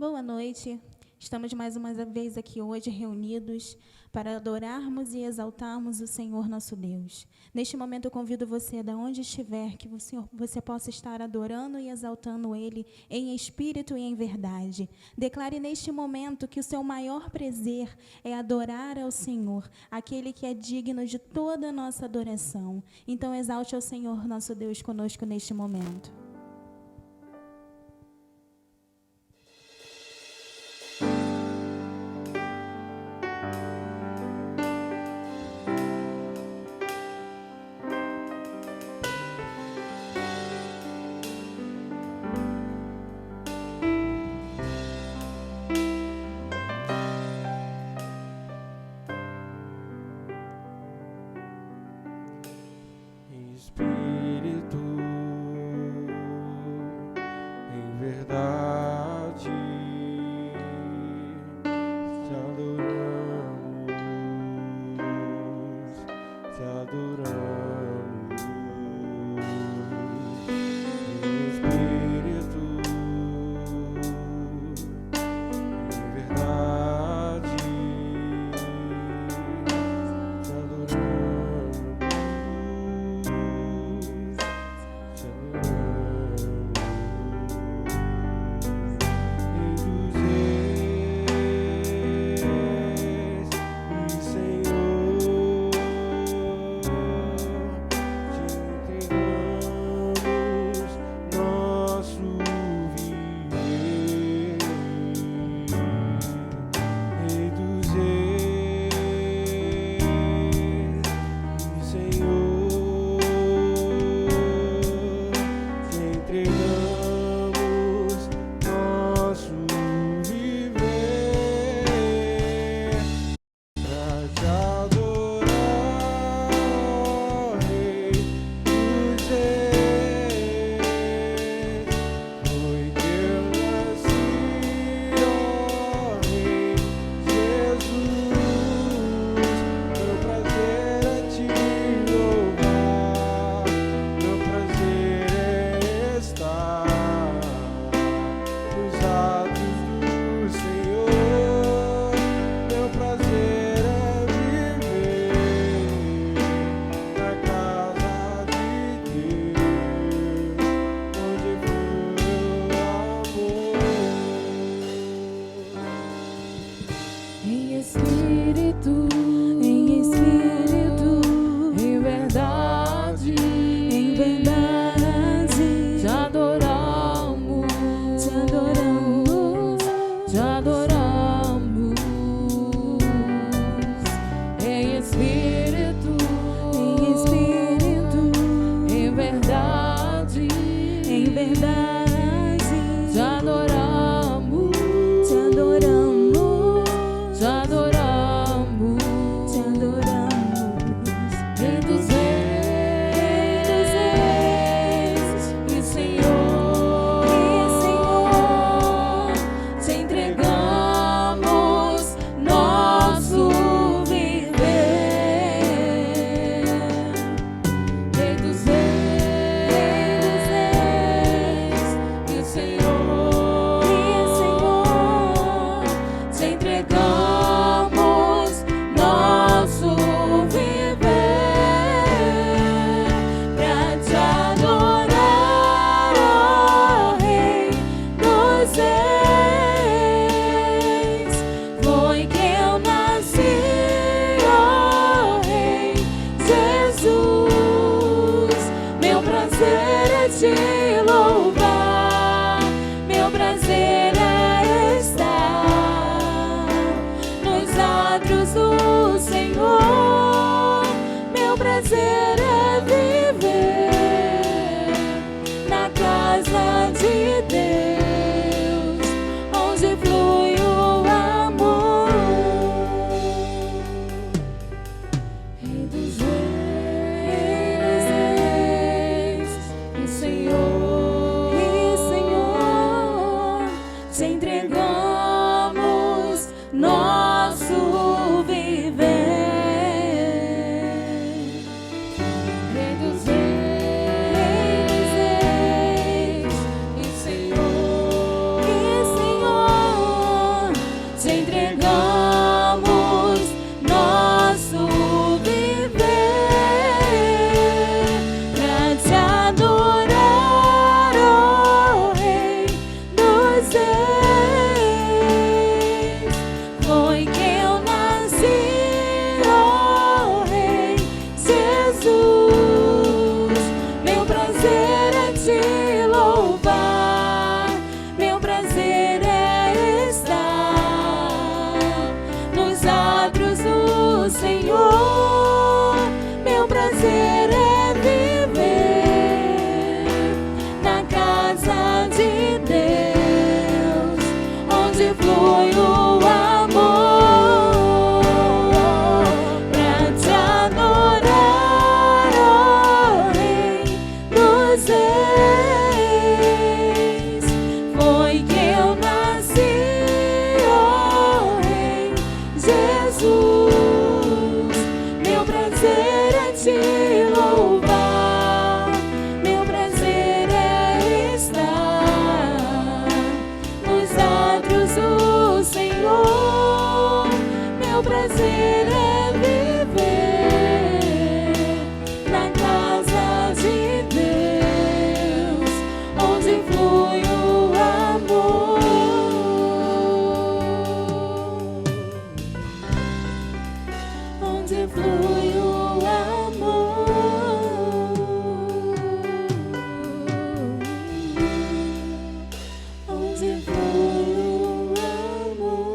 Boa noite. Estamos mais uma vez aqui hoje reunidos para adorarmos e exaltarmos o Senhor nosso Deus. Neste momento eu convido você, de onde estiver, que você possa estar adorando e exaltando Ele em espírito e em verdade. Declare neste momento que o seu maior prazer é adorar ao Senhor, aquele que é digno de toda a nossa adoração. Então exalte ao Senhor nosso Deus conosco neste momento. Espírito, em verdade, te adoramos, te adoramos. Espírito, em verdade, te adoramos. foi que eu nasci, ó Rei Jesus. Meu prazer é te louvar, meu prazer é estar nos átrios do Senhor. Meu prazer é viver na casa de Deus, onde flui o amor, pra te adorar, ó Rei dos Reis. Foi que eu nasci, ó Rei Jesus. Meu prazer é te louvar, meu prazer é estar nos átrios do Senhor. Meu prazer é viver na casa de Deus, onde flui o amor, onde flui o amor, onde flui o amor.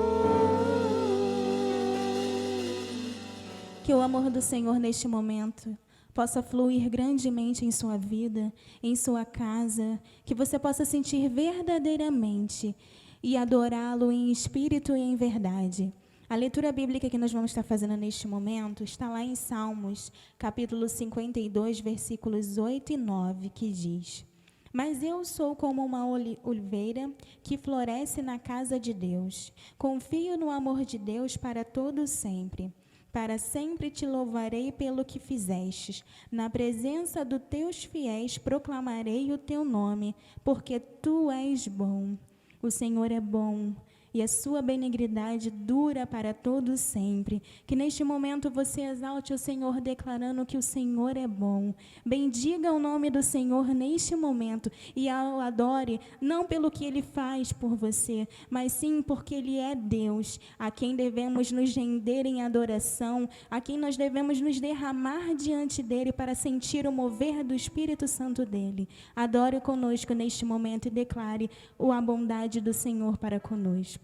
Que o amor do Senhor neste momento possa fluir grandemente em sua vida, em sua casa, que você possa sentir verdadeiramente e adorá-lo em espírito e em verdade. A leitura bíblica que nós vamos estar fazendo neste momento está lá em Salmos, capítulo 52, versículos 8 e 9, que diz: Mas eu sou como uma oliveira que floresce na casa de Deus. Confio no amor de Deus para todo sempre. Para sempre te louvarei pelo que fizestes. Na presença dos teus fiéis proclamarei o teu nome, porque tu és bom. O Senhor é bom e a sua benignidade dura para todo sempre. Que neste momento você exalte o Senhor declarando que o Senhor é bom. Bendiga o nome do Senhor neste momento e o adore, não pelo que Ele faz por você, mas sim porque Ele é Deus, a quem devemos nos render em adoração, a quem nós devemos nos derramar diante dEle para sentir o mover do Espírito Santo dEle. Adore conosco neste momento e declare a bondade do Senhor para conosco.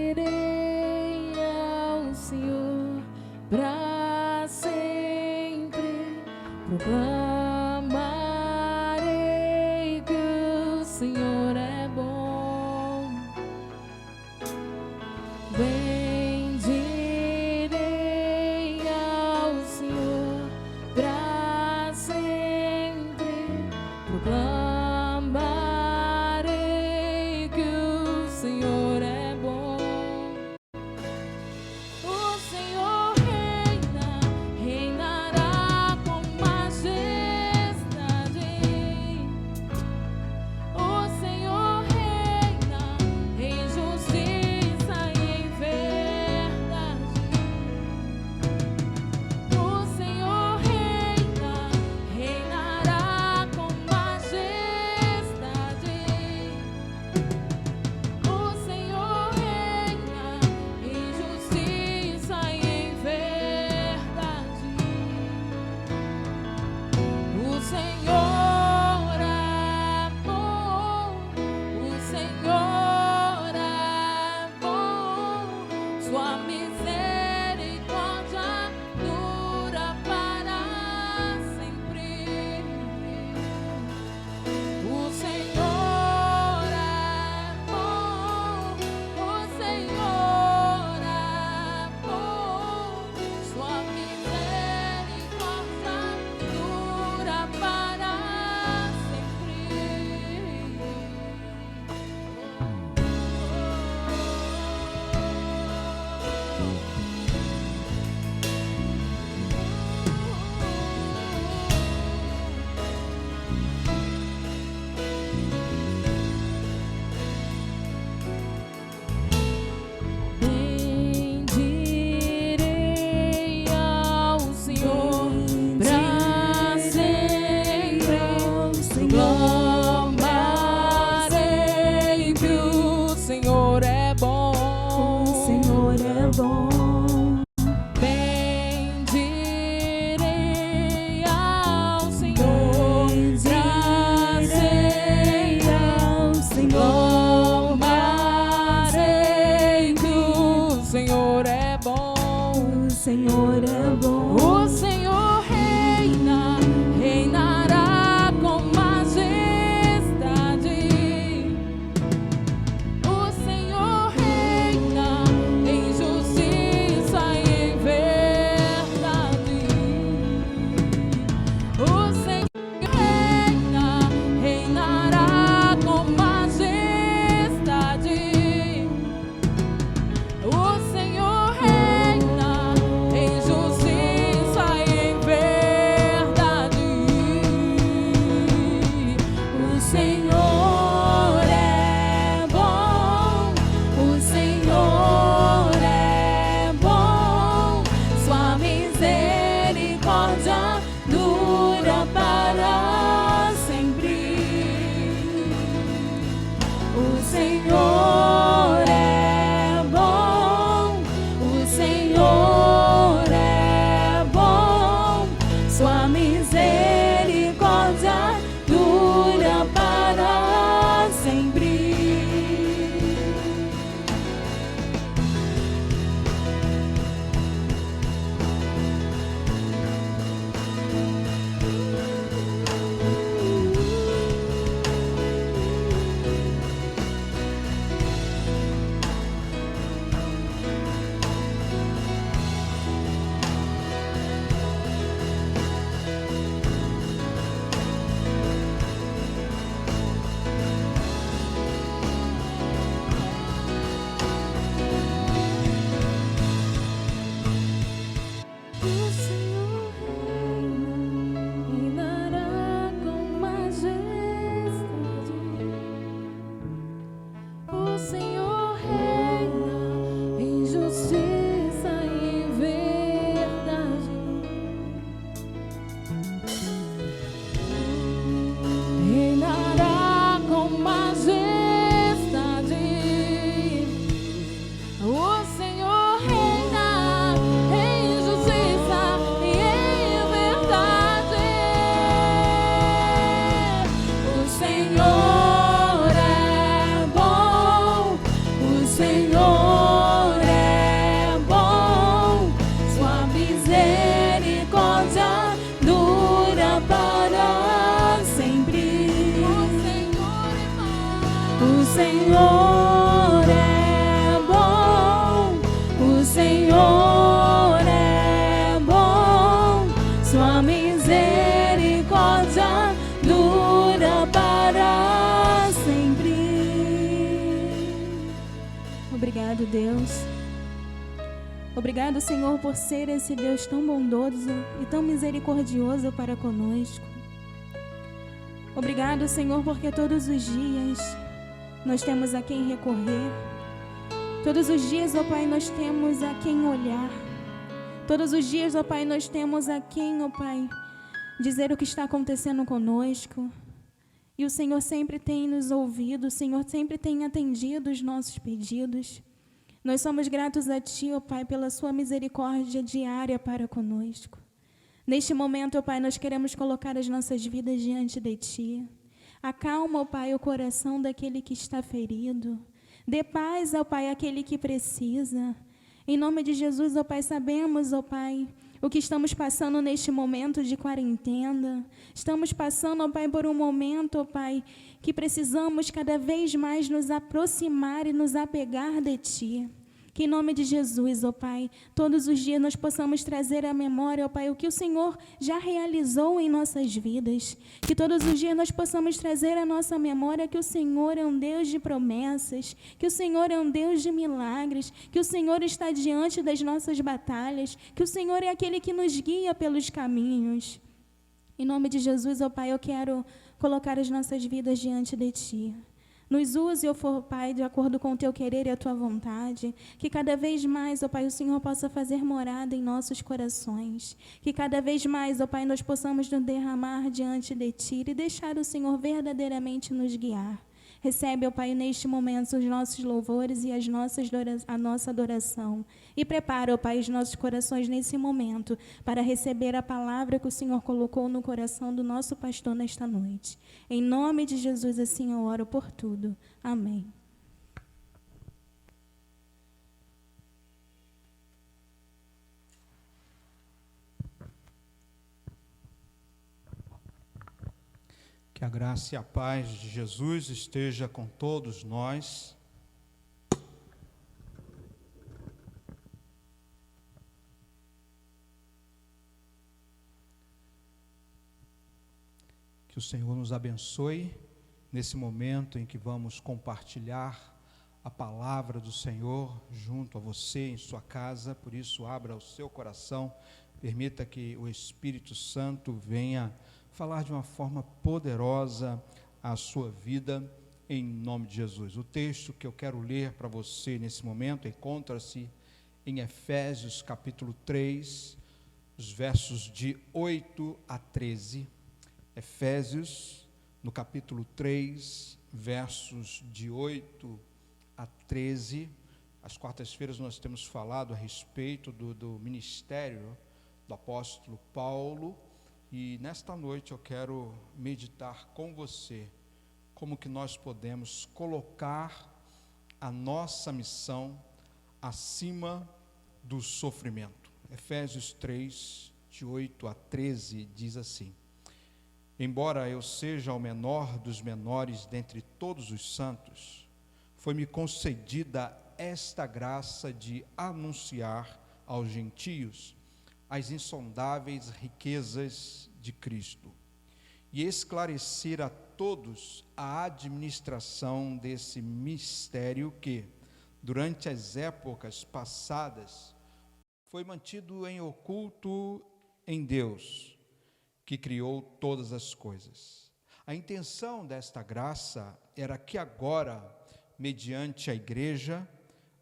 Bendirei ao Senhor para sempre, proclamarei que o Senhor é bom. Bendirei ao Senhor para sempre, proclamarei que o Senhor é bom. O Senhor reina, reinará com majestade. Senhor é bom. O Senhor reina, reinará com majestade. O Senhor reina em justiça e em verdade. O Senhor reina, reinará com majestade. O Senhor reina em justiça e em verdade. O Senhor é bom, o Senhor é bom, sua misericórdia dura para sempre. O Senhor é bom, o Senhor é bom, sua misericórdia dura para sempre. O Senhor reina, reinará com majestade. O Senhor reina em justiça e em verdade. Reinará com majestade. O Senhor reina em justiça e em verdade. O Senhor é bom, o Senhor é bom, sua misericórdia dura para sempre. O Senhor é bom, o Senhor é bom, sua misericórdia dura para sempre. Obrigado, Deus. Obrigado, Senhor, por ser esse Deus tão bondoso e tão misericordioso para conosco. Obrigado, Senhor, porque todos os dias nós temos a quem recorrer. Todos os dias, ó Pai, nós temos a quem olhar. Todos os dias, ó Pai, nós temos a quem, ó Pai, dizer o que está acontecendo conosco. E o Senhor sempre tem nos ouvido, o Senhor sempre tem atendido os nossos pedidos. Nós somos gratos a Ti, ó Pai, pela Sua misericórdia diária para conosco. Neste momento, ó Pai, nós queremos colocar as nossas vidas diante de Ti. Acalma, ó Pai, o coração daquele que está ferido. Dê paz, ó Pai, àquele que precisa. Em nome de Jesus, ó Pai, sabemos, ó Pai, o que estamos passando neste momento de quarentena. Estamos passando, ó Pai, por um momento, ó Pai, que precisamos cada vez mais nos aproximar e nos apegar de Ti. Que em nome de Jesus, ó Pai, todos os dias nós possamos trazer à memória, ó Pai, o que o Senhor já realizou em nossas vidas. Que todos os dias nós possamos trazer à nossa memória que o Senhor é um Deus de promessas, que o Senhor é um Deus de milagres, que o Senhor está diante das nossas batalhas, que o Senhor é aquele que nos guia pelos caminhos. Em nome de Jesus, ó Pai, eu quero colocar as nossas vidas diante de Ti. Nos use, ó Pai, de acordo com o Teu querer e a Tua vontade. Que cada vez mais, ó Pai, o Senhor possa fazer morada em nossos corações. Que cada vez mais, ó Pai, nós possamos nos derramar diante de Ti e deixar o Senhor verdadeiramente nos guiar. Recebe, ó Pai, neste momento os nossos louvores e a nossa adoração. E prepara, ó Pai, os nossos corações nesse momento para receber a palavra que o Senhor colocou no coração do nosso pastor nesta noite. Em nome de Jesus, assim eu oro por tudo. Amém. Que a graça e a paz de Jesus esteja com todos nós. Que o Senhor nos abençoe nesse momento em que vamos compartilhar a palavra do Senhor junto a você em sua casa. Por isso, abra o seu coração, permita que o Espírito Santo venha falar de uma forma poderosa a sua vida, em nome de Jesus. O texto que eu quero ler para você nesse momento encontra-se em Efésios capítulo 3, os versos de 8 a 13. Efésios, no capítulo 3, versos de 8 a 13. Às quartas-feiras nós temos falado a respeito do ministério do apóstolo Paulo, e nesta noite eu quero meditar com você como que nós podemos colocar a nossa missão acima do sofrimento. Efésios 3, de 8 a 13, diz assim: Embora eu seja o menor dos menores dentre todos os santos, foi-me concedida esta graça de anunciar aos gentios as insondáveis riquezas de Cristo e esclarecer a todos a administração desse mistério que, durante as épocas passadas, foi mantido em oculto em Deus, que criou todas as coisas. A intenção desta graça era que agora, mediante a igreja,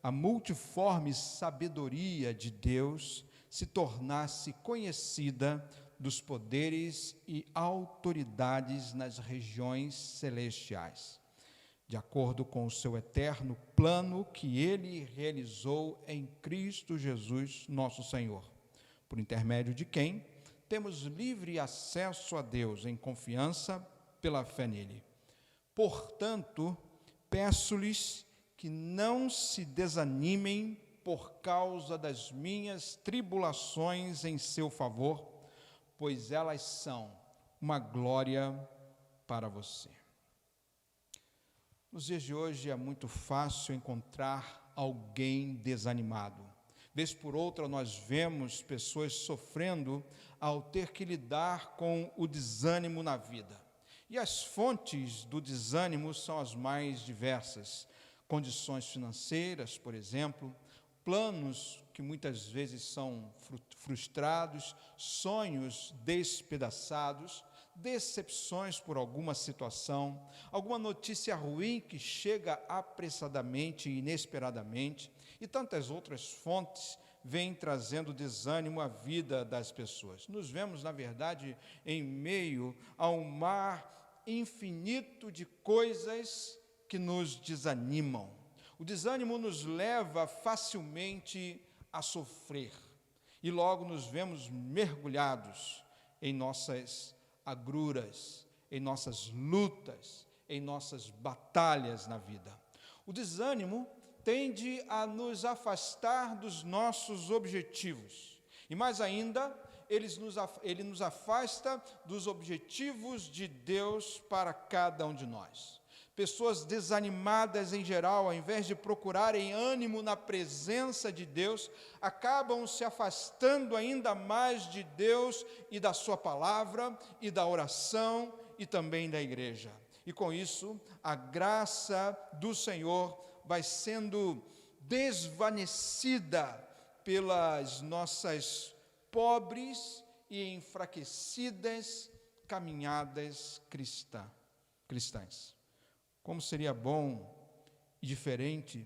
a multiforme sabedoria de Deus se tornasse conhecida dos poderes e autoridades nas regiões celestiais, de acordo com o seu eterno plano que ele realizou em Cristo Jesus, nosso Senhor, por intermédio de quem temos livre acesso a Deus em confiança pela fé nele. Portanto, peço-lhes que não se desanimem por causa das minhas tribulações em seu favor, pois elas são uma glória para você. Nos dias de hoje é muito fácil encontrar alguém desanimado. Vez por outra nós vemos pessoas sofrendo ao ter que lidar com o desânimo na vida. E as fontes do desânimo são as mais diversas. Condições financeiras, por exemplo, planos que muitas vezes são frustrados, sonhos despedaçados, decepções por alguma situação, alguma notícia ruim que chega apressadamente e inesperadamente, e tantas outras fontes vêm trazendo desânimo à vida das pessoas. Nos vemos, na verdade, em meio a um mar infinito de coisas que nos desanimam. O desânimo nos leva facilmente a sofrer e logo nos vemos mergulhados em nossas agruras, em nossas lutas, em nossas batalhas na vida. O desânimo tende a nos afastar dos nossos objetivos e, mais ainda, ele nos afasta dos objetivos de Deus para cada um de nós. Pessoas desanimadas em geral, ao invés de procurarem ânimo na presença de Deus, acabam se afastando ainda mais de Deus e da sua palavra e da oração e também da igreja. E com isso, a graça do Senhor vai sendo desvanecida pelas nossas pobres e enfraquecidas caminhadas cristãs. Como seria bom e diferente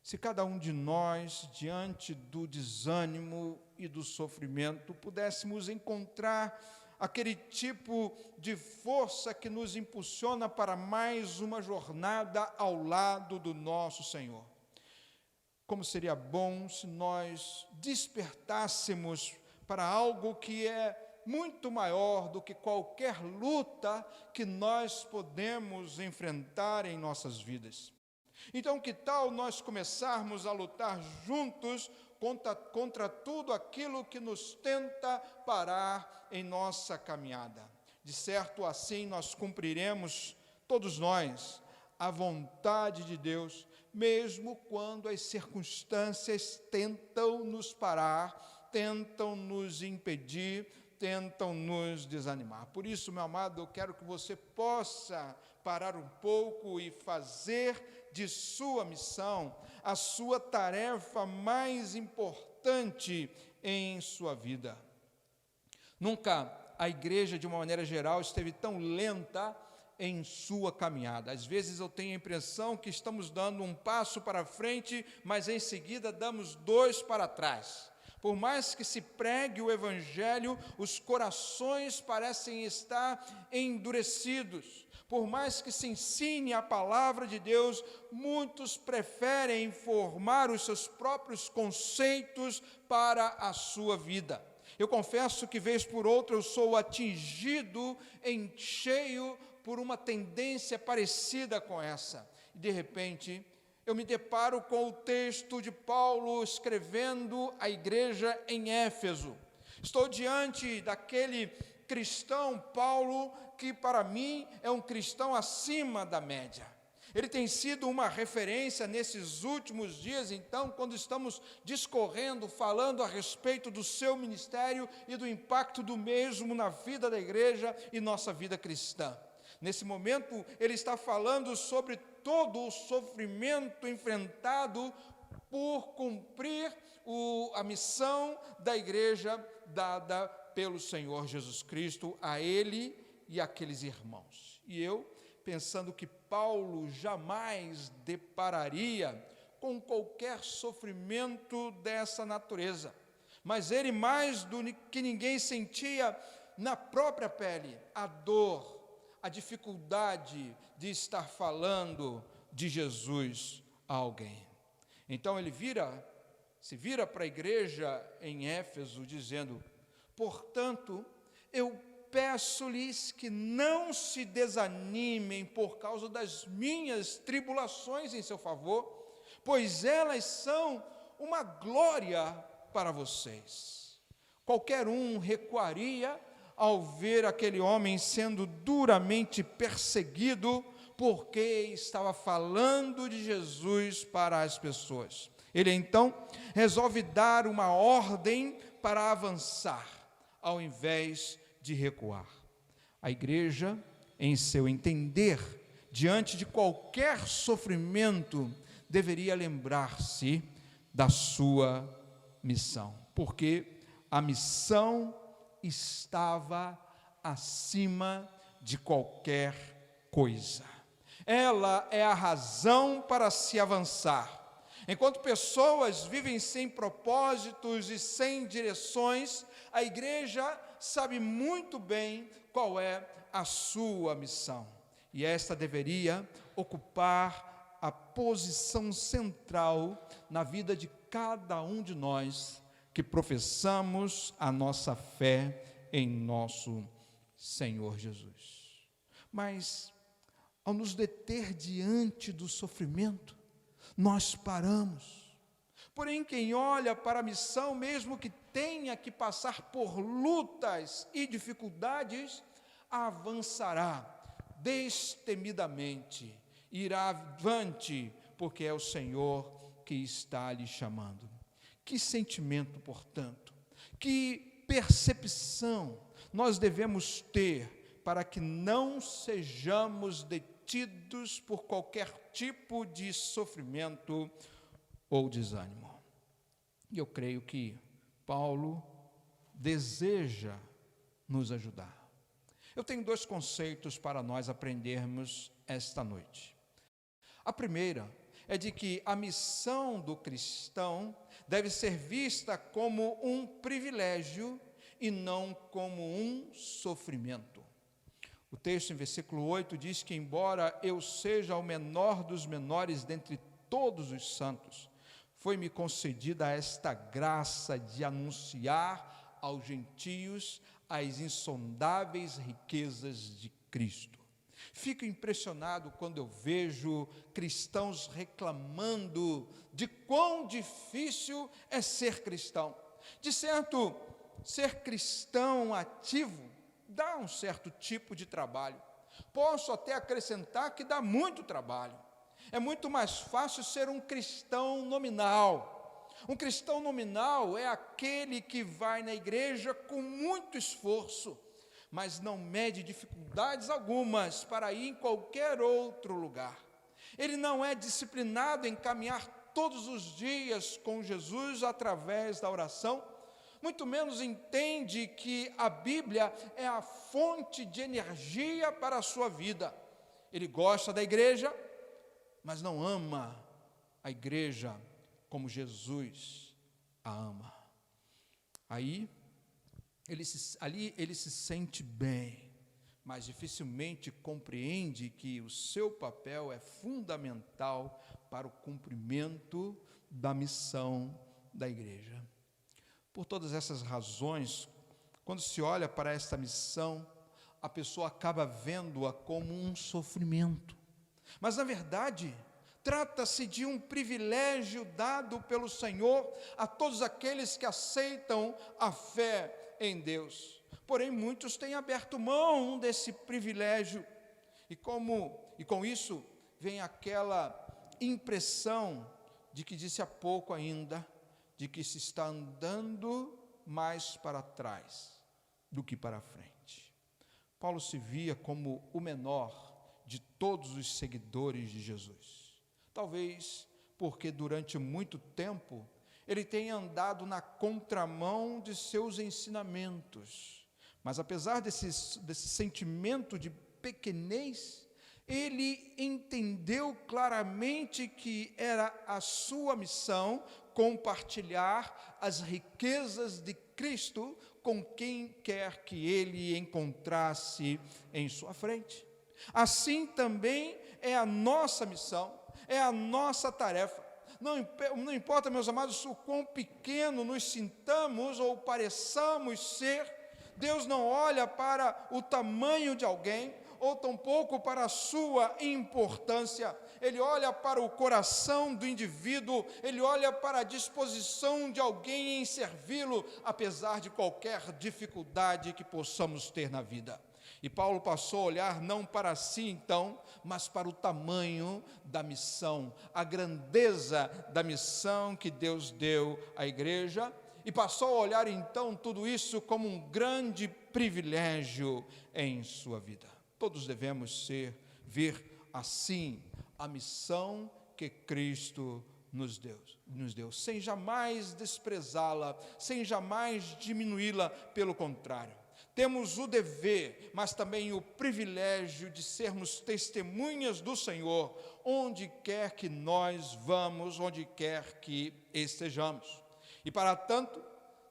se cada um de nós, diante do desânimo e do sofrimento, pudéssemos encontrar aquele tipo de força que nos impulsiona para mais uma jornada ao lado do nosso Senhor. Como seria bom se nós despertássemos para algo que é muito maior do que qualquer luta que nós podemos enfrentar em nossas vidas. Então, que tal nós começarmos a lutar juntos contra tudo aquilo que nos tenta parar em nossa caminhada? De certo, assim nós cumpriremos, todos nós, a vontade de Deus, mesmo quando as circunstâncias tentam nos parar, tentam nos impedir, tentam nos desanimar. Por isso, meu amado, eu quero que você possa parar um pouco e fazer de sua missão a sua tarefa mais importante em sua vida. Nunca a igreja, de uma maneira geral, esteve tão lenta em sua caminhada. Às vezes eu tenho a impressão que estamos dando um passo para frente, mas em seguida damos 2 para trás. Por mais que se pregue o evangelho, os corações parecem estar endurecidos. Por mais que se ensine a palavra de Deus, muitos preferem formar os seus próprios conceitos para a sua vida. Eu confesso que, vez por outra, eu sou atingido em cheio por uma tendência parecida com essa. E, de repente, eu me deparo com o texto de Paulo escrevendo à igreja em Éfeso. Estou diante daquele cristão, Paulo, que para mim é um cristão acima da média. Ele tem sido uma referência nesses últimos dias, então, quando estamos discorrendo, falando a respeito do seu ministério e do impacto do mesmo na vida da igreja e nossa vida cristã. Nesse momento, ele está falando sobre todo o sofrimento enfrentado por cumprir a missão da igreja dada pelo Senhor Jesus Cristo a ele e aqueles irmãos. E eu, pensando que Paulo jamais depararia com qualquer sofrimento dessa natureza, mas ele, mais do que ninguém, sentia na própria pele a dor, a dificuldade de estar falando de Jesus a alguém. Então ele se vira para a igreja em Éfeso dizendo: portanto, eu peço-lhes que não se desanimem por causa das minhas tribulações em seu favor, pois elas são uma glória para vocês. Qualquer um recuaria ao ver aquele homem sendo duramente perseguido, porque estava falando de Jesus para as pessoas. Ele então resolve dar uma ordem para avançar, ao invés de recuar. A igreja, em seu entender, diante de qualquer sofrimento, deveria lembrar-se da sua missão, porque a missão estava acima de qualquer coisa. Ela é a razão para se avançar. Enquanto pessoas vivem sem propósitos e sem direções, a igreja sabe muito bem qual é a sua missão. E esta deveria ocupar a posição central na vida de cada um de nós que professamos a nossa fé em nosso Senhor Jesus. Mas, ao nos deter diante do sofrimento, nós paramos. Porém, quem olha para a missão, mesmo que tenha que passar por lutas e dificuldades, avançará destemidamente, irá avante, porque é o Senhor que está lhe chamando. Que sentimento, portanto, que percepção nós devemos ter para que não sejamos detidos por qualquer tipo de sofrimento ou desânimo. E eu creio que Paulo deseja nos ajudar. Eu tenho 2 conceitos para nós aprendermos esta noite. A primeira é de que a missão do cristão deve ser vista como um privilégio e não como um sofrimento. O texto em versículo 8 diz que, embora eu seja o menor dos menores dentre todos os santos, foi-me concedida esta graça de anunciar aos gentios as insondáveis riquezas de Cristo. Fico impressionado quando eu vejo cristãos reclamando de quão difícil é ser cristão. De certo, ser cristão ativo dá um certo tipo de trabalho. Posso até acrescentar que dá muito trabalho. É muito mais fácil ser um cristão nominal. Um cristão nominal é aquele que vai na igreja com muito esforço, mas não mede dificuldades algumas para ir em qualquer outro lugar. Ele não é disciplinado em caminhar todos os dias com Jesus através da oração, muito menos entende que a Bíblia é a fonte de energia para a sua vida. Ele gosta da igreja, mas não ama a igreja como Jesus a ama. Ali ele se sente bem, mas dificilmente compreende que o seu papel é fundamental para o cumprimento da missão da igreja. Por todas essas razões, quando se olha para esta missão, a pessoa acaba vendo-a como um sofrimento. Mas, na verdade, trata-se de um privilégio dado pelo Senhor a todos aqueles que aceitam a fé em Deus. Porém, muitos têm aberto mão desse privilégio. E com isso vem aquela impressão de que disse há pouco ainda, de que se está andando mais para trás do que para frente. Paulo se via como o menor de todos os seguidores de Jesus. Talvez porque durante muito tempo ele tenha andado na contramão de seus ensinamentos. Mas apesar desse sentimento de pequenez, ele entendeu claramente que era a sua missão compartilhar as riquezas de Cristo com quem quer que ele encontrasse em sua frente. Assim também é a nossa missão, é a nossa tarefa. Não importa, meus amados, o quão pequeno nos sintamos ou pareçamos ser, Deus não olha para o tamanho de alguém, ou tampouco para a sua importância. Ele olha para o coração do indivíduo, ele olha para a disposição de alguém em servi-lo, apesar de qualquer dificuldade que possamos ter na vida. E Paulo passou a olhar não para si então, mas para o tamanho da missão, a grandeza da missão que Deus deu à igreja, e passou a olhar então tudo isso como um grande privilégio em sua vida. Todos devemos ver assim a missão que Cristo nos deu, sem jamais desprezá-la, sem jamais diminuí-la, pelo contrário. Temos o dever, mas também o privilégio de sermos testemunhas do Senhor, onde quer que nós vamos, onde quer que estejamos. E para tanto,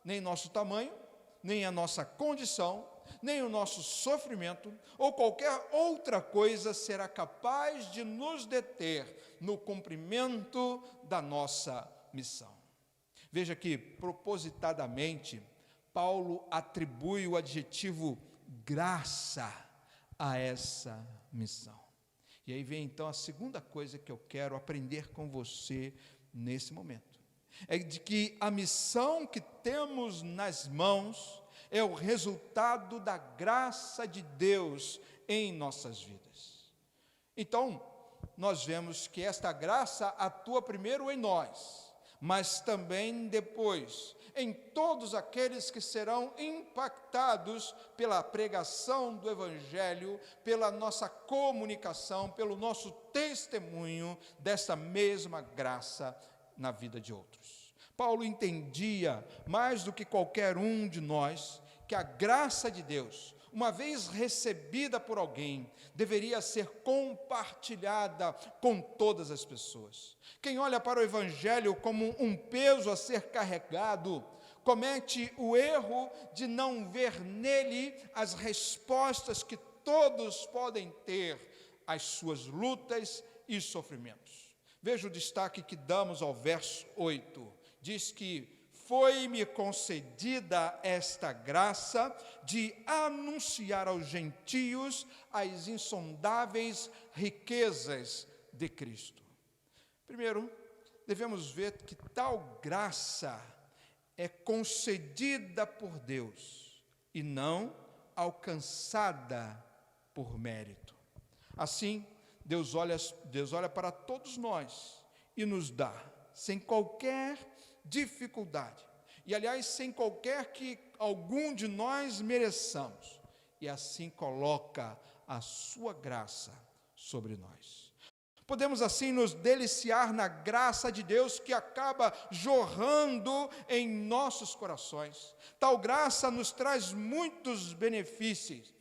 nem nosso tamanho, nem a nossa condição, nem o nosso sofrimento ou qualquer outra coisa será capaz de nos deter no cumprimento da nossa missão. Veja que, propositadamente, Paulo atribui o adjetivo graça a essa missão. E aí vem então a segunda coisa que eu quero aprender com você nesse momento. É de que a missão que temos nas mãos é o resultado da graça de Deus em nossas vidas. Então, nós vemos que esta graça atua primeiro em nós, mas também depois em todos aqueles que serão impactados pela pregação do Evangelho, pela nossa comunicação, pelo nosso testemunho desta mesma graça na vida de outros. Paulo entendia, mais do que qualquer um de nós, que a graça de Deus, uma vez recebida por alguém, deveria ser compartilhada com todas as pessoas. Quem olha para o Evangelho como um peso a ser carregado, comete o erro de não ver nele as respostas que todos podem ter às suas lutas e sofrimentos. Veja o destaque que damos ao verso 8. Diz que foi-me concedida esta graça de anunciar aos gentios as insondáveis riquezas de Cristo. Primeiro, devemos ver que tal graça é concedida por Deus e não alcançada por mérito. Assim, Deus olha para todos nós e nos dá, sem qualquer dificuldade. E, aliás, sem qualquer que algum de nós mereçamos. E assim coloca a sua graça sobre nós. Podemos assim nos deliciar na graça de Deus que acaba jorrando em nossos corações. Tal graça nos traz muitos benefícios.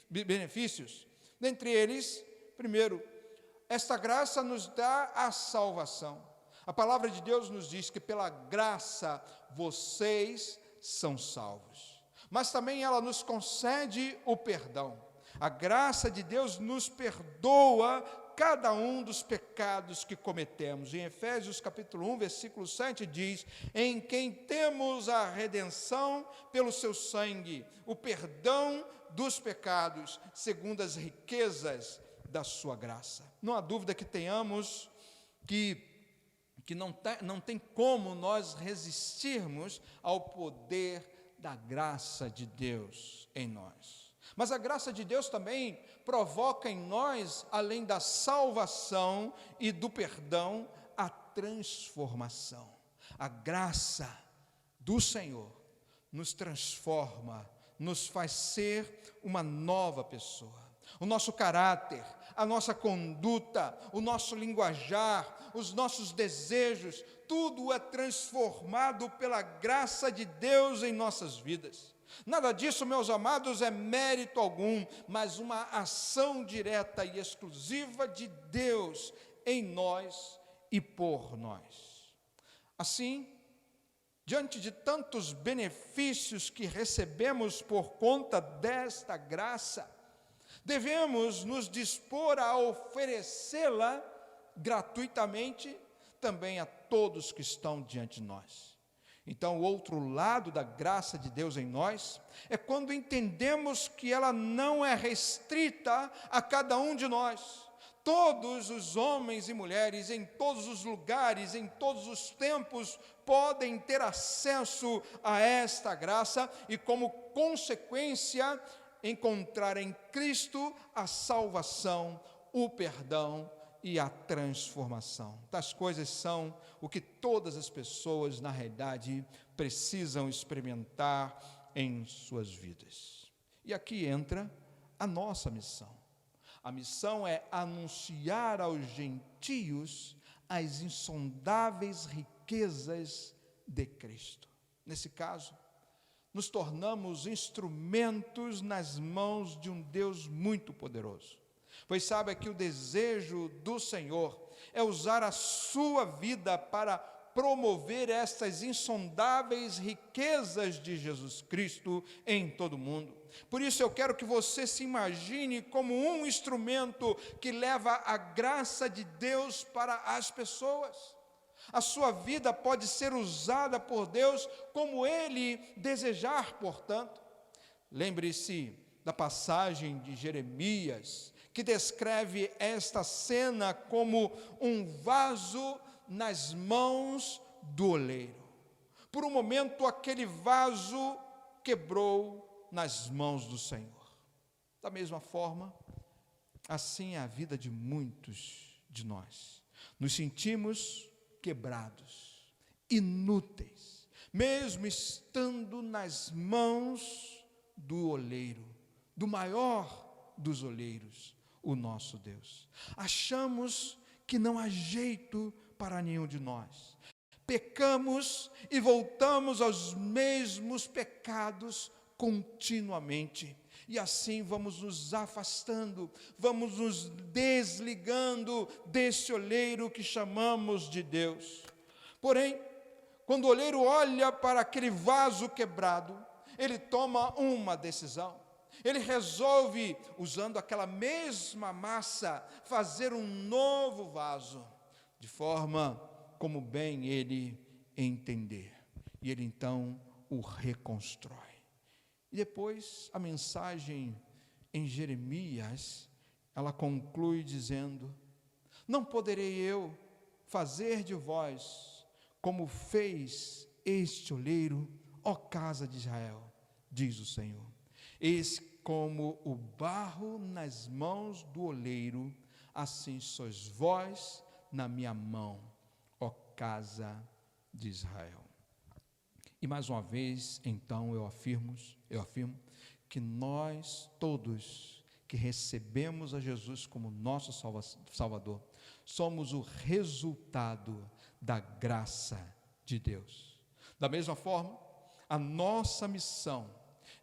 Dentre eles, primeiro, esta graça nos dá a salvação. A palavra de Deus nos diz que pela graça vocês são salvos. Mas também ela nos concede o perdão. A graça de Deus nos perdoa cada um dos pecados que cometemos. Em Efésios capítulo 1, versículo 7 diz: em quem temos a redenção pelo seu sangue, o perdão dos pecados, segundo as riquezas da sua graça. Não há dúvida que tenhamos que não tem como nós resistirmos ao poder da graça de Deus em nós. Mas a graça de Deus também provoca em nós, além da salvação e do perdão, a transformação. A graça do Senhor nos transforma, nos faz ser uma nova pessoa. O nosso caráter, a nossa conduta, o nosso linguajar, os nossos desejos, tudo é transformado pela graça de Deus em nossas vidas. Nada disso, meus amados, é mérito algum, mas uma ação direta e exclusiva de Deus em nós e por nós. Assim, diante de tantos benefícios que recebemos por conta desta graça, devemos nos dispor a oferecê-la gratuitamente também a todos que estão diante de nós. Então, o outro lado da graça de Deus em nós é quando entendemos que ela não é restrita a cada um de nós. Todos os homens e mulheres, em todos os lugares, em todos os tempos, podem ter acesso a esta graça e, como consequência, encontrar em Cristo a salvação, o perdão e a transformação. Tais coisas são o que todas as pessoas, na realidade, precisam experimentar em suas vidas. E aqui entra a nossa missão. A missão é anunciar aos gentios as insondáveis riquezas de Cristo. Nesse caso, nos tornamos instrumentos nas mãos de um Deus muito poderoso. Pois sabe que o desejo do Senhor é usar a sua vida para promover estas insondáveis riquezas de Jesus Cristo em todo o mundo. Por isso eu quero que você se imagine como um instrumento que leva a graça de Deus para as pessoas. A sua vida pode ser usada por Deus como Ele desejar, portanto. Lembre-se da passagem de Jeremias, que descreve esta cena como um vaso nas mãos do oleiro. Por um momento, aquele vaso quebrou nas mãos do Senhor. Da mesma forma, assim é a vida de muitos de nós. Nos sentimos quebrados, inúteis, mesmo estando nas mãos do oleiro, do maior dos olheiros, o nosso Deus. Achamos que não há jeito para nenhum de nós. Pecamos e voltamos aos mesmos pecados continuamente. E assim vamos nos afastando, vamos nos desligando desse oleiro que chamamos de Deus. Porém, quando o oleiro olha para aquele vaso quebrado, ele toma uma decisão. Ele resolve, usando aquela mesma massa, fazer um novo vaso, de forma como bem ele entender. E ele então o reconstrói. E depois a mensagem em Jeremias, ela conclui dizendo: não poderei eu fazer de vós como fez este oleiro, ó casa de Israel, diz o Senhor. Eis como o barro nas mãos do oleiro, assim sois vós na minha mão, ó casa de Israel. E mais uma vez, então, eu afirmo que nós todos que recebemos a Jesus como nosso Salvador, somos o resultado da graça de Deus. Da mesma forma, a nossa missão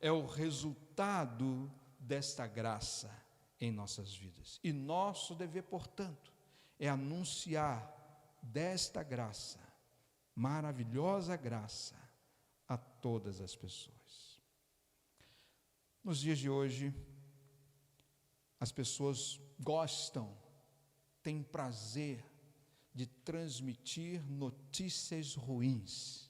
é o resultado desta graça em nossas vidas. E nosso dever, portanto, é anunciar desta graça, maravilhosa graça, a todas as pessoas. Nos dias de hoje, as pessoas gostam, têm prazer de transmitir notícias ruins.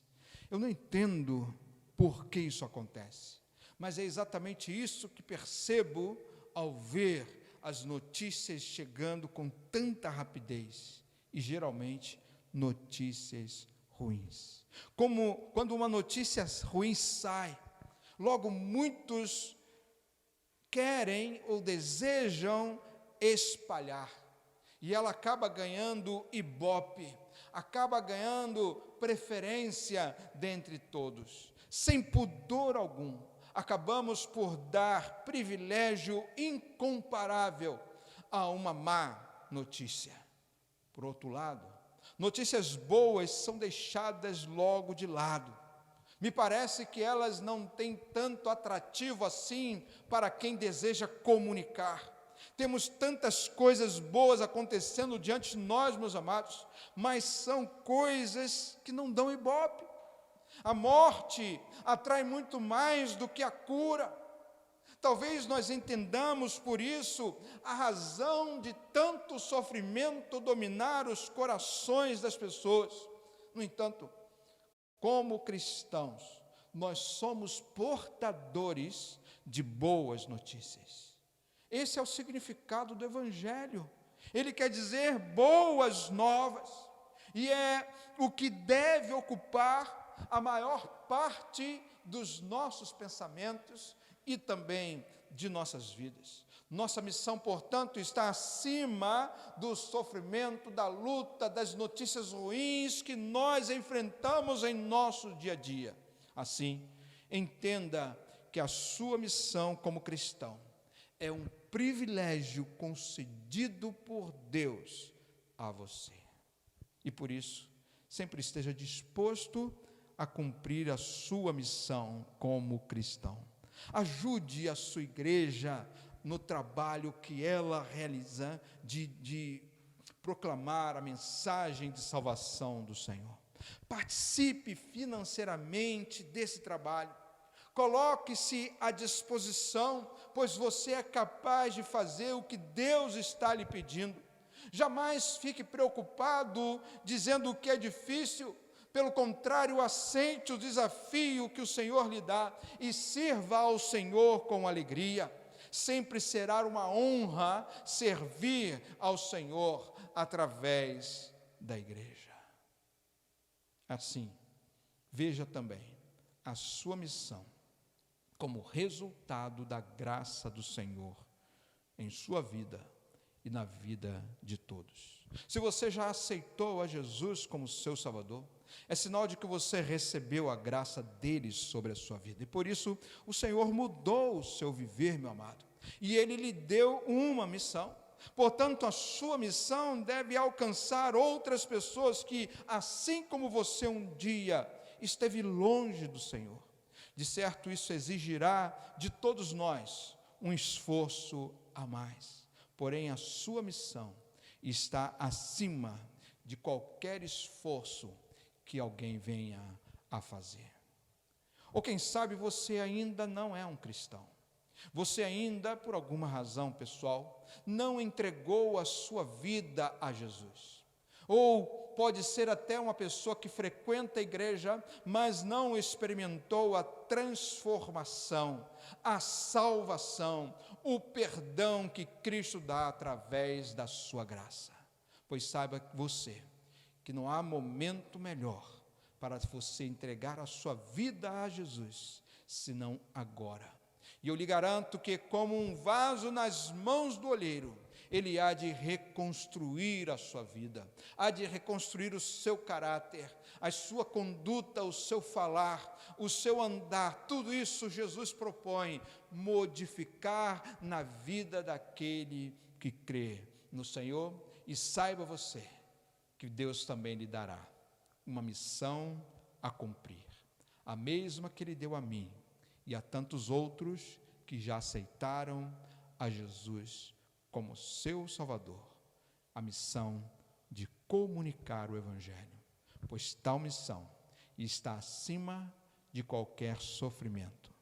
Eu não entendo por que isso acontece, mas é exatamente isso que percebo ao ver as notícias chegando com tanta rapidez, e geralmente notícias ruins. Como quando uma notícia ruim sai, logo muitos querem ou desejam espalhar, e ela acaba ganhando ibope, acaba ganhando preferência dentre todos, sem pudor algum. Acabamos por dar privilégio incomparável a uma má notícia. Por outro lado, notícias boas são deixadas logo de lado. Me parece que elas não têm tanto atrativo assim para quem deseja comunicar. Temos tantas coisas boas acontecendo diante de nós, meus amados, mas são coisas que não dão ibope. A morte atrai muito mais do que a cura. Talvez nós entendamos por isso a razão de tanto sofrimento dominar os corações das pessoas. No entanto, como cristãos, nós somos portadores de boas notícias. Esse é o significado do Evangelho. Ele quer dizer boas novas, e é o que deve ocupar a maior parte dos nossos pensamentos e também de nossas vidas. Nossa missão, portanto, está acima do sofrimento, da luta, das notícias ruins que nós enfrentamos em nosso dia a dia. Assim, entenda que a sua missão como cristão é um privilégio concedido por Deus a você. E por isso, sempre esteja disposto a cumprir a sua missão como cristão. Ajude a sua igreja no trabalho que ela realiza de proclamar a mensagem de salvação do Senhor. Participe financeiramente desse trabalho. Coloque-se à disposição, pois você é capaz de fazer o que Deus está lhe pedindo. Jamais fique preocupado dizendo que é difícil. Pelo contrário, aceite o desafio que o Senhor lhe dá e sirva ao Senhor com alegria. Sempre será uma honra servir ao Senhor através da igreja. Assim, veja também a sua missão como resultado da graça do Senhor em sua vida e na vida de todos. Se você já aceitou a Jesus como seu Salvador, é sinal de que você recebeu a graça dele sobre a sua vida. E por isso o Senhor mudou o seu viver, meu amado. E ele lhe deu uma missão. Portanto, a sua missão deve alcançar outras pessoas que, assim como você um dia esteve longe do Senhor. De certo, isso exigirá de todos nós um esforço a mais. Porém, a sua missão está acima de qualquer esforço que alguém venha a fazer. Ou quem sabe você ainda não é um cristão. Você ainda, por alguma razão pessoal, não entregou a sua vida a Jesus. Ou pode ser até uma pessoa que frequenta a igreja, mas não experimentou a transformação, a salvação, o perdão que Cristo dá através da sua graça. Pois saiba você que não há momento melhor para você entregar a sua vida a Jesus, senão agora. E eu lhe garanto que, como um vaso nas mãos do olheiro, Ele há de reconstruir a sua vida, há de reconstruir o seu caráter, a sua conduta, o seu falar, o seu andar. Tudo isso Jesus propõe modificar na vida daquele que crê no Senhor. E saiba você que Deus também lhe dará uma missão a cumprir, a mesma que Ele deu a mim e a tantos outros que já aceitaram a Jesus como seu Salvador, a missão de comunicar o Evangelho, pois tal missão está acima de qualquer sofrimento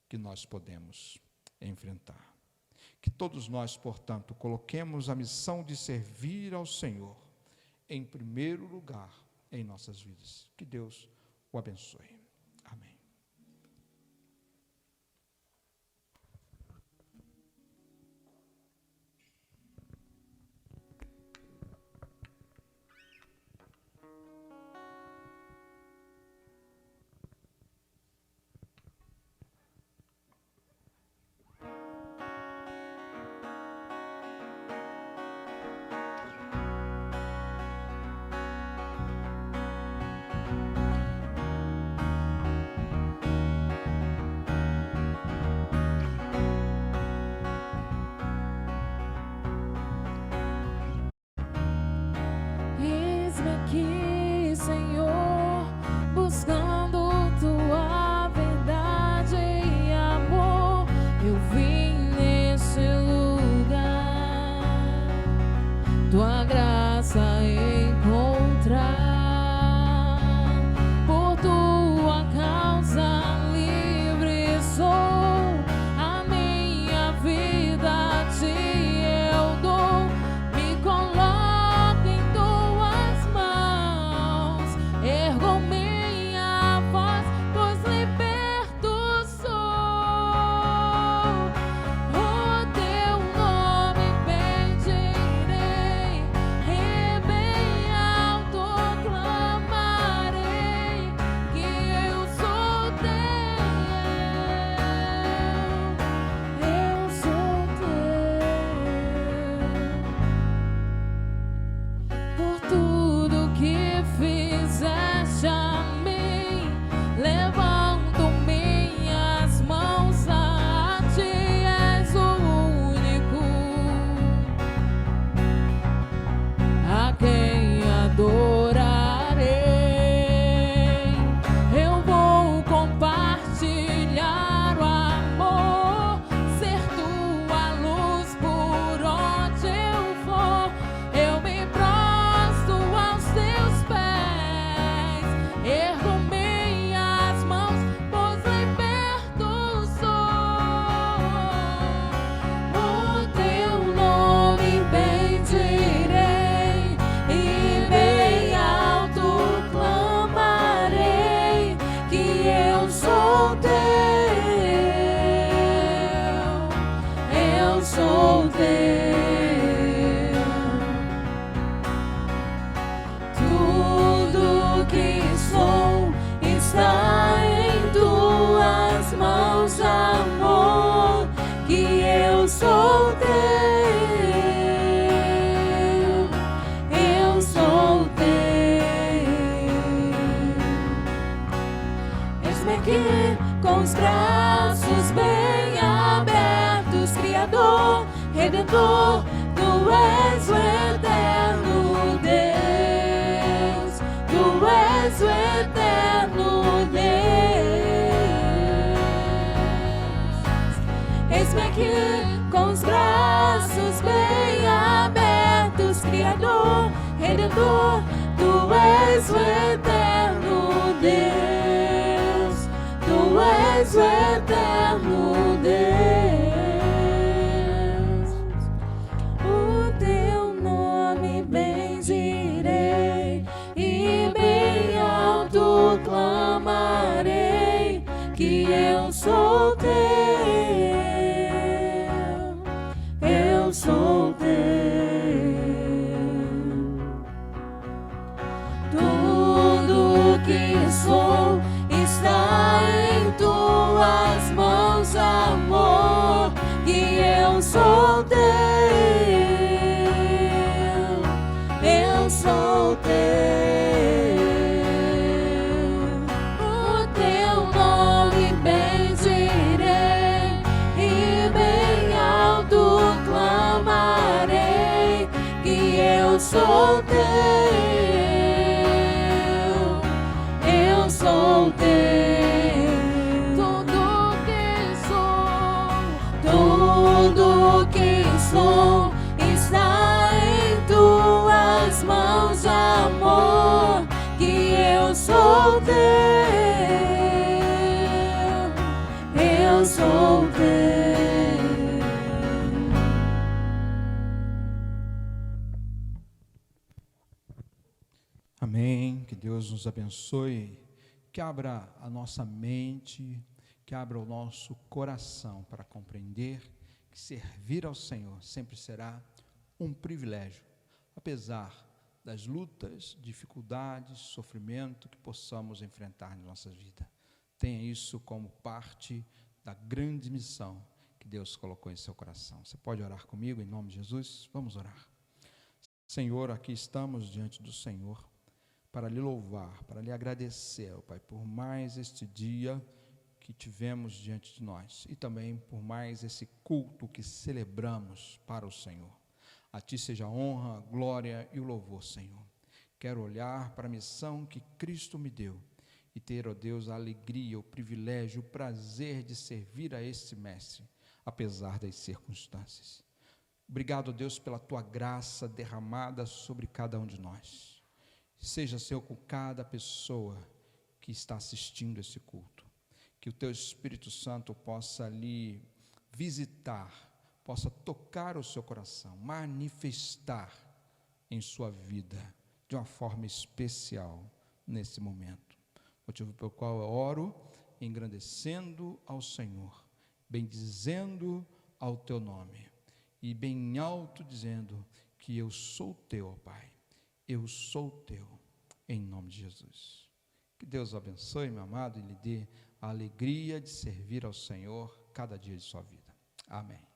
que nós podemos enfrentar. Que todos nós, portanto, coloquemos a missão de servir ao Senhor em primeiro lugar em nossas vidas. Que Deus o abençoe. Amém. Eis-me aqui, Senhor, buscando tua verdade e amor. Eu vim nesse lugar, tua graça encontrar. Por tua causa livre sou, a minha vida te eu dou. Me coloco em tuas mãos, ergo minha voz, pois liberto sou. O teu nome bendirei, e bem alto clamarei, que eu sou teu, por tudo que fizeste a mim. Levanto minhas mãos a ti, és o único a quem adorarei. Eu vou compartilhar o amor, ser tua luz por onde eu for. Eu me prostro aos teus pés, ergo minhas mãos, pois liberto sou. O teu nome bendirei, e bem alto clamarei, que eu sou teu, eu sou teu. Tudo que sou está em tuas mãos, amor, que eu sou teu, eu sou teu. Eis-me aqui com os braços bem abertos, Criador, Redentor, tu és o eterno Deus, tu és o eterno Deus. Eis-me aqui com os braços bem abertos, Criador, Redentor, tu és o eterno Deus, tu és o eterno Deus. O teu nome bendirei, e bem alto clamarei, que eu sou teu, eu sou teu. Tudo que sou está em tuas Tudo que sou está em tuas mãos, amor, que eu sou teu, eu sou teu. Amém. Que Deus nos abençoe, que abra a nossa mente, que abra o nosso coração para compreender que servir ao Senhor sempre será um privilégio, apesar das lutas, dificuldades, sofrimento que possamos enfrentar na nossa vida. Tenha isso como parte da grande missão que Deus colocou em seu coração. Você pode orar comigo em nome de Jesus? Vamos orar. Senhor, aqui estamos diante do Senhor para lhe louvar, para lhe agradecer, Pai, por mais este dia que tivemos diante de nós e também por mais esse culto que celebramos para o Senhor. A Ti seja a honra, a glória e o louvor, Senhor. Quero olhar para a missão que Cristo me deu e ter, ó Deus, a alegria, o privilégio, o prazer de servir a este Mestre, apesar das circunstâncias. Obrigado, ó Deus, pela Tua graça derramada sobre cada um de nós. Seja, Senhor, com cada pessoa que está assistindo esse culto. Que o Teu Espírito Santo possa lhe visitar, possa tocar o seu coração, manifestar em sua vida de uma forma especial nesse momento. Motivo pelo qual eu oro, engrandecendo ao Senhor, bendizendo ao Teu nome e bem alto dizendo que eu sou Teu, ó Pai. Eu sou Teu, em nome de Jesus. Que Deus o abençoe, meu amado, e lhe dê a alegria de servir ao Senhor cada dia de sua vida. Amém.